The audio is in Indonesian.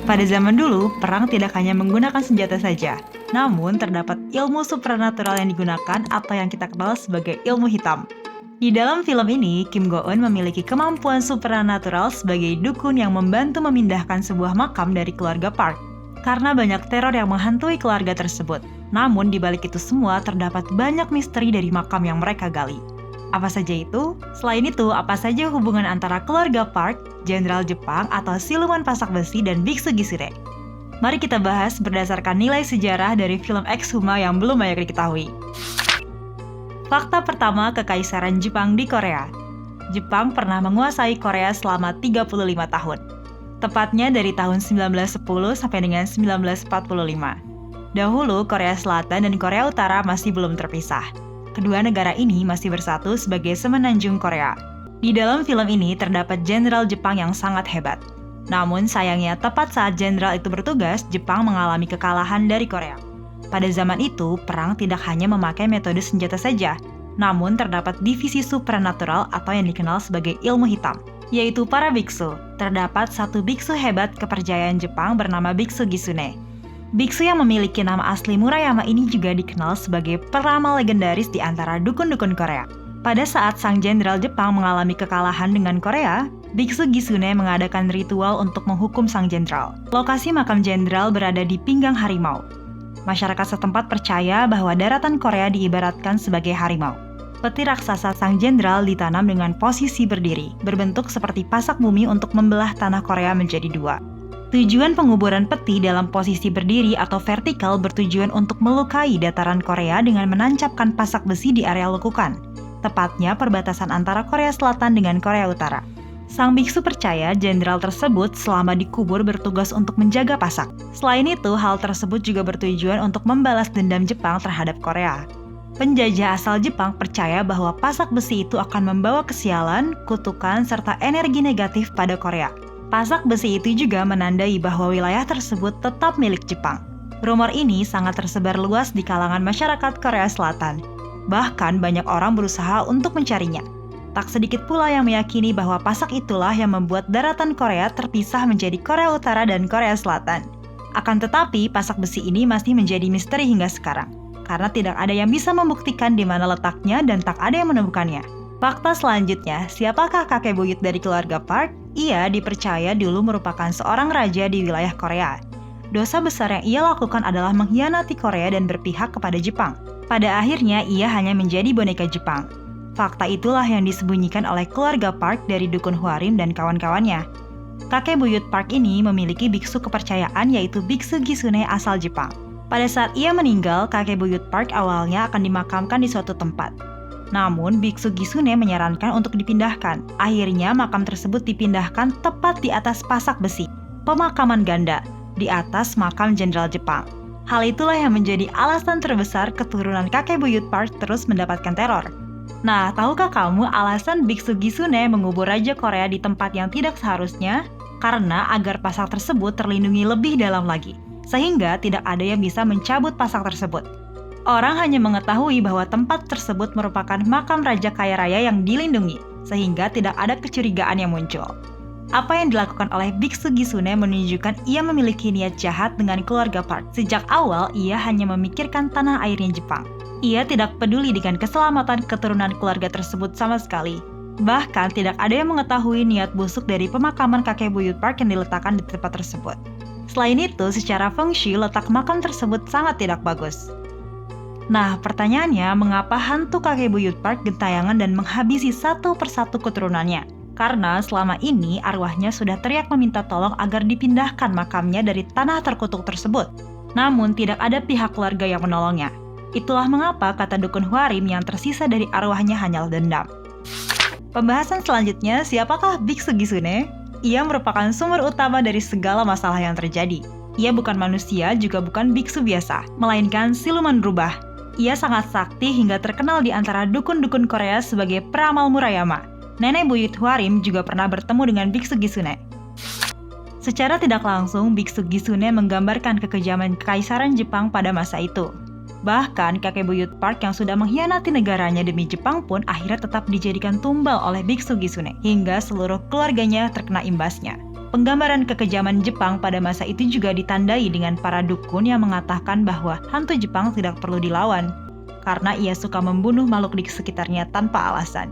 Pada zaman dulu, perang tidak hanya menggunakan senjata saja, namun terdapat ilmu supranatural yang digunakan atau yang kita kenal sebagai ilmu hitam. Di dalam film ini, Kim Go-eun memiliki kemampuan supranatural sebagai dukun yang membantu memindahkan sebuah makam dari keluarga Park. Karena banyak teror yang menghantui keluarga tersebut. Namun di balik itu semua terdapat banyak misteri dari makam yang mereka gali. Apa saja itu? Selain itu, apa saja hubungan antara keluarga Park, jenderal Jepang atau siluman pasak besi dan biksu Gisune? Mari kita bahas berdasarkan nilai sejarah dari film Exhuma yang belum banyak diketahui. Fakta pertama, Kekaisaran Jepang di Korea. Jepang pernah menguasai Korea selama 35 tahun. Tepatnya dari tahun 1910 sampai dengan 1945. Dahulu, Korea Selatan dan Korea Utara masih belum terpisah. Kedua negara ini masih bersatu sebagai semenanjung Korea. Di dalam film ini terdapat jenderal Jepang yang sangat hebat. Namun sayangnya tepat saat jenderal itu bertugas, Jepang mengalami kekalahan dari Korea. Pada zaman itu, perang tidak hanya memakai metode senjata saja, namun terdapat divisi supranatural atau yang dikenal sebagai ilmu hitam, yaitu para biksu. Terdapat satu biksu hebat kepercayaan Jepang bernama Biksu Gisune. Biksu yang memiliki nama asli Murayama ini juga dikenal sebagai peramal legendaris di antara dukun-dukun Korea. Pada saat sang jenderal Jepang mengalami kekalahan dengan Korea, Biksu Gisune mengadakan ritual untuk menghukum sang jenderal. Lokasi makam jenderal berada di pinggang harimau. Masyarakat setempat percaya bahwa daratan Korea diibaratkan sebagai harimau. Peti raksasa sang jenderal ditanam dengan posisi berdiri, berbentuk seperti pasak bumi untuk membelah tanah Korea menjadi dua. Tujuan penguburan peti dalam posisi berdiri atau vertikal bertujuan untuk melukai dataran Korea dengan menancapkan pasak besi di area lekukan, tepatnya perbatasan antara Korea Selatan dengan Korea Utara. Sang biksu percaya jenderal tersebut selama dikubur bertugas untuk menjaga pasak. Selain itu, hal tersebut juga bertujuan untuk membalas dendam Jepang terhadap Korea. Penjajah asal Jepang percaya bahwa pasak besi itu akan membawa kesialan, kutukan, serta energi negatif pada Korea. Pasak besi itu juga menandai bahwa wilayah tersebut tetap milik Jepang. Rumor ini sangat tersebar luas di kalangan masyarakat Korea Selatan. Bahkan banyak orang berusaha untuk mencarinya. Tak sedikit pula yang meyakini bahwa pasak itulah yang membuat daratan Korea terpisah menjadi Korea Utara dan Korea Selatan. Akan tetapi, pasak besi ini masih menjadi misteri hingga sekarang, karena tidak ada yang bisa membuktikan di mana letaknya dan tak ada yang menemukannya. Fakta selanjutnya, siapakah kakek buyut dari keluarga Park? Ia dipercaya dulu merupakan seorang raja di wilayah Korea. Dosa besar yang ia lakukan adalah mengkhianati Korea dan berpihak kepada Jepang. Pada akhirnya, ia hanya menjadi boneka Jepang. Fakta itulah yang disembunyikan oleh keluarga Park dari dukun Hwarim dan kawan-kawannya. Kakek buyut Park ini memiliki biksu kepercayaan yaitu Biksu Gisune asal Jepang. Pada saat ia meninggal, kakek buyut Park awalnya akan dimakamkan di suatu tempat. Namun, Biksu Gisune menyarankan untuk dipindahkan. Akhirnya, makam tersebut dipindahkan tepat di atas pasak besi, pemakaman ganda, di atas makam jenderal Jepang. Hal itulah yang menjadi alasan terbesar keturunan kakek buyut Park terus mendapatkan teror. Nah, tahukah kamu alasan Biksu Gisune mengubur Raja Korea di tempat yang tidak seharusnya? Karena agar pasak tersebut terlindungi lebih dalam lagi, sehingga tidak ada yang bisa mencabut pasak tersebut. Orang hanya mengetahui bahwa tempat tersebut merupakan makam Raja Kaya Raya yang dilindungi, sehingga tidak ada kecurigaan yang muncul. Apa yang dilakukan oleh Biksu Gisune menunjukkan ia memiliki niat jahat dengan keluarga Park. Sejak awal, ia hanya memikirkan tanah airnya Jepang. Ia tidak peduli dengan keselamatan keturunan keluarga tersebut sama sekali. Bahkan tidak ada yang mengetahui niat busuk dari pemakaman kakek buyut Park yang diletakkan di tempat tersebut. Selain itu, secara feng shui letak makam tersebut sangat tidak bagus. Nah, pertanyaannya, mengapa hantu kakek buyut Park gentayangan dan menghabisi satu persatu keturunannya? Karena selama ini arwahnya sudah teriak meminta tolong agar dipindahkan makamnya dari tanah terkutuk tersebut. Namun tidak ada pihak keluarga yang menolongnya. Itulah mengapa kata dukun Hwarim yang tersisa dari arwahnya hanyalah dendam. Pembahasan selanjutnya, siapakah Biksu Gisune? Ia merupakan sumber utama dari segala masalah yang terjadi. Ia bukan manusia, juga bukan biksu biasa, melainkan siluman rubah. Ia sangat sakti hingga terkenal di antara dukun-dukun Korea sebagai peramal Murayama. Nenek buyut Hwarim juga pernah bertemu dengan Biksu Gisune. Secara tidak langsung, Biksu Gisune menggambarkan kekejaman Kekaisaran Jepang pada masa itu. Bahkan kakek buyut Park yang sudah mengkhianati negaranya demi Jepang pun akhirnya tetap dijadikan tumbal oleh Biksu Gisune hingga seluruh keluarganya terkena imbasnya. Penggambaran kekejaman Jepang pada masa itu juga ditandai dengan para dukun yang mengatakan bahwa hantu Jepang tidak perlu dilawan, karena ia suka membunuh makhluk di sekitarnya tanpa alasan.